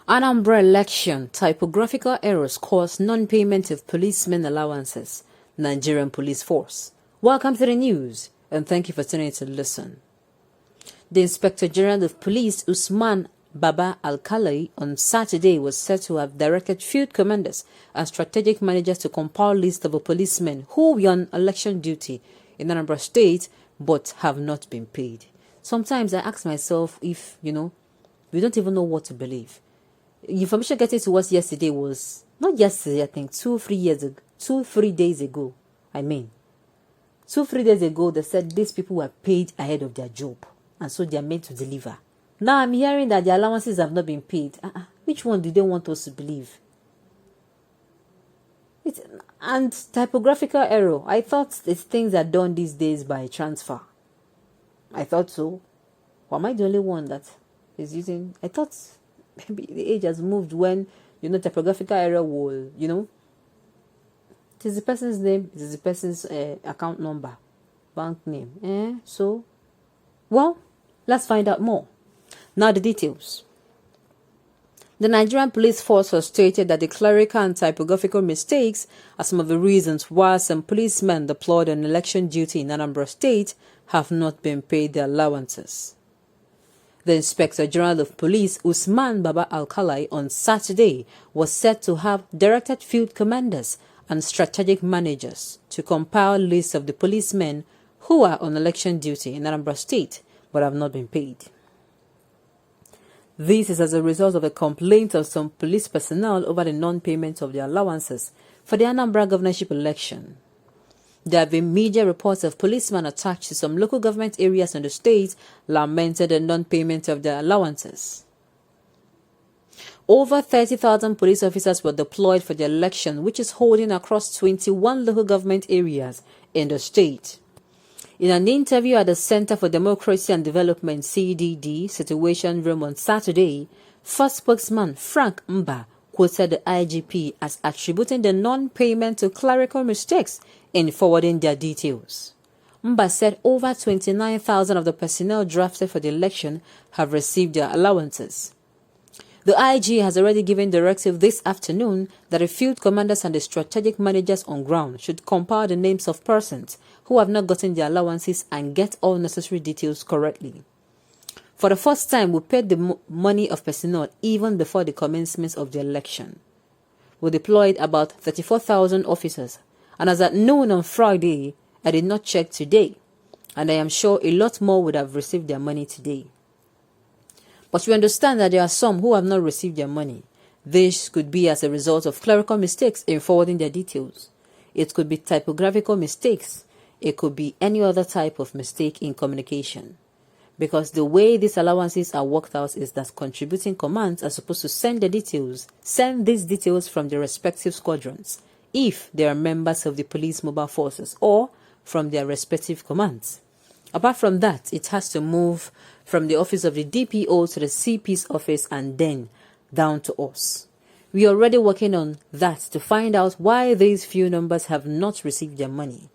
Anambra election, typographical errors cause non-payment of policemen allowances. Nigerian police force. Welcome to the news, and thank you for tuning in to listen. The Inspector General of Police, Usman Baba Alkalai, on Saturday was said to have directed field commanders and strategic managers to compile lists of policemen who were on election duty in Anambra State but have not been paid. Sometimes I ask myself if, we don't even know what to believe. Information getting to us yesterday was, not yesterday, I think 2-3 days ago. 2-3 days ago, they said these people were paid ahead of their job, and so they are meant to deliver. Now I'm hearing that the allowances have not been paid. Which one do they want us to believe? And typographical error. I thought these things are done these days by transfer. I thought so. Or am I the only one that is using? I thought maybe the age has moved when, typographical error will, it is the person's name, it is the person's account number, bank name. So, well, let's find out more. Now the details. The Nigerian police force has stated that the clerical and typographical mistakes are some of the reasons why some policemen deployed on election duty in Anambra State have not been paid their allowances. The Inspector General of Police, Usman Baba Alkalai, on Saturday was said to have directed field commanders and strategic managers to compile lists of the policemen who are on election duty in Anambra State but have not been paid. This is as a result of a complaint of some police personnel over the non-payment of their allowances for the Anambra governorship election. There have been media reports of policemen attached to some local government areas in the state lamented the non-payment of their allowances. Over 30,000 police officers were deployed for the election, which is holding across 21 local government areas in the state. In an interview at the Center for Democracy and Development (CDD) Situation Room on Saturday, first spokesman Frank Mba quoted the IGP as attributing the non-payment to clerical mistakes in forwarding their details. Mba said over 29,000 of the personnel drafted for the election have received their allowances. The IG has already given directive this afternoon that the field commanders and the strategic managers on ground should compile the names of persons who have not gotten their allowances and get all necessary details correctly. For the first time, we paid the money of personnel even before the commencement of the election. We deployed about 34,000 officers, and as at noon on Friday, I did not check today, and I am sure a lot more would have received their money today. But we understand that there are some who have not received their money. This could be as a result of clerical mistakes in forwarding their details. It could be typographical mistakes. It could be any other type of mistake in communication. Because the way these allowances are worked out is that contributing commands are supposed to send these details from their respective squadrons, if they are members of the police mobile forces, or from their respective commands. Apart from that, it has to move from the office of the DPO to the CP's office and then down to us. We are already working on that to find out why these few numbers have not received their money.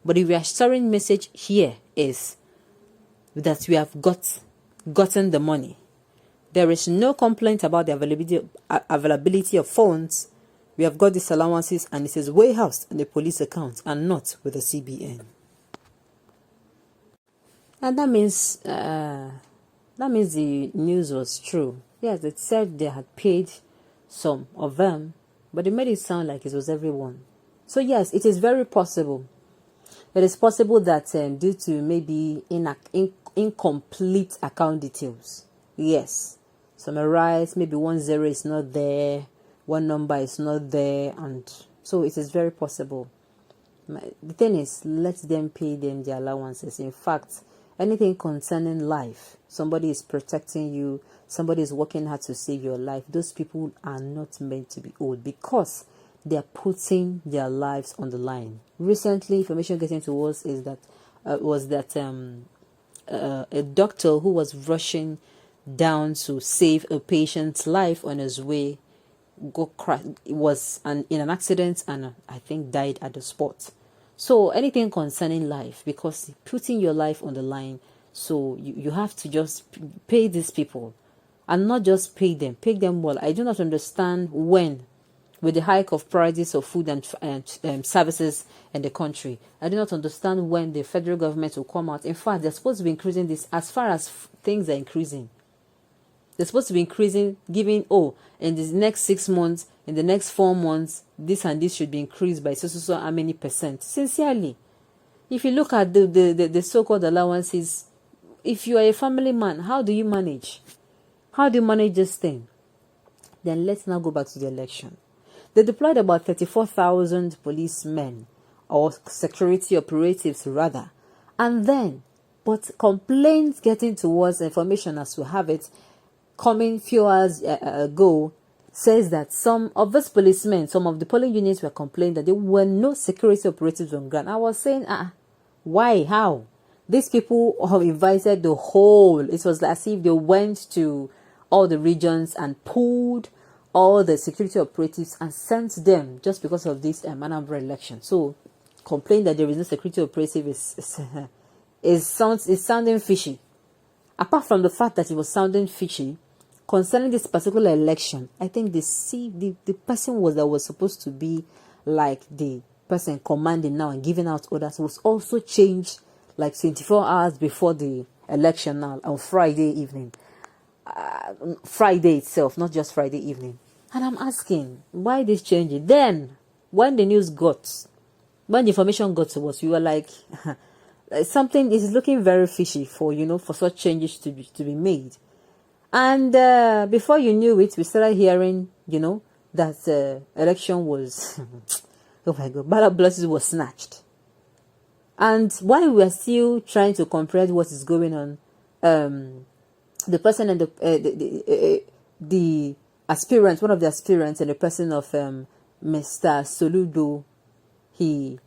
But the reassuring message here is that we have gotten the money. There is no complaint about the availability of funds. We have got these allowances and it is warehoused in the police account and not with the CBN. And that means the news was true. Yes, it said they had paid some of them, but it made it sound like it was everyone. So yes, it is very possible. It is possible that due to maybe incomplete account details, yes, summarize, maybe 10 is not there, one number is not there, and so it is very possible. The thing is, let them pay them their allowances. In fact, anything concerning life, somebody is protecting you, somebody is working hard to save your life, those people are not meant to be owed because they are putting their lives on the line. Recently, information getting to us is that a doctor who was rushing down to save a patient's life on his way was in an accident and I think died at the spot. So anything concerning life, because putting your life on the line, so you have to just pay these people and not just pay them well. I do not understand when, with the hike of prices of food and services in the country, I do not understand when the federal government will come out. In fact, they're supposed to be increasing this as far as things are increasing. They're supposed to be increasing, giving, in the next 6 months, in the next 4 months, this and this should be increased by so how many percent. Sincerely, if you look at the so-called allowances, if you are a family man, how do you manage? How do you manage this thing? Then let's now go back to the election. They deployed about 34,000 policemen, or security operatives rather. And then, but complaints getting towards information as we have it, coming few hours ago, says that some of these policemen, some of the polling units were complaining that there were no security operatives on ground. I was saying, why? How? These people have invited the whole, it was as if they went to all the regions and pulled all the security operatives and sent them just because of this Anambra election. So, complain that there is no security operative is sounding fishy. Apart from the fact that it was sounding fishy, concerning this particular election, I think the person that was supposed to be like the person commanding now and giving out orders was also changed like 24 hours before the election now on Friday evening. Friday itself, not just Friday evening. And I'm asking, why this changing? Then, when the information got to us, we were like, something is looking very fishy for such changes to be made. And before you knew it, we started hearing, that election was, oh my God, ballot boxes was snatched. And while we are still trying to comprehend what is going on, the person and the aspirant, one of the aspirants, and the person of Mr. Soludo, he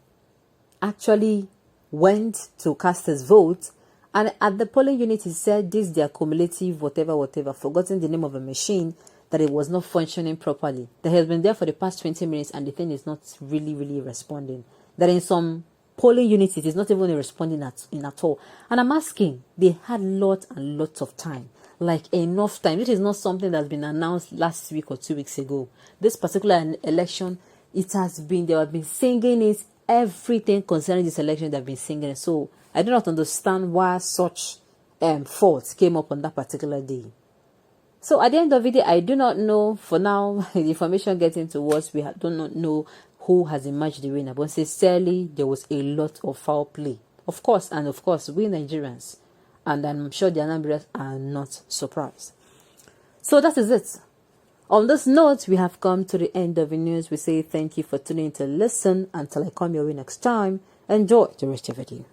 actually went to cast his vote, and at the polling unit he said this their cumulative whatever, forgotten the name of a machine, that it was not functioning properly. That has been there for the past 20 minutes and the thing is not really responding. That in some polling units it is not even responding at all. And I'm asking, they had lots and lots of time, like enough time. This is not something that's been announced last week or 2 weeks ago. This particular election, they have been singing it. Everything concerning this election, they've been singing it. So I do not understand why such faults came up on that particular day. So at the end of the day, I do not know. For now, the information getting towards, we do not know who has emerged the winner. But sincerely, there was a lot of foul play. Of course, we Nigerians, and I'm sure the Anambrians are not surprised. So that is it. On this note, we have come to the end of the news. We say thank you for tuning in to listen. Until I come your way next time, enjoy the rest of the video.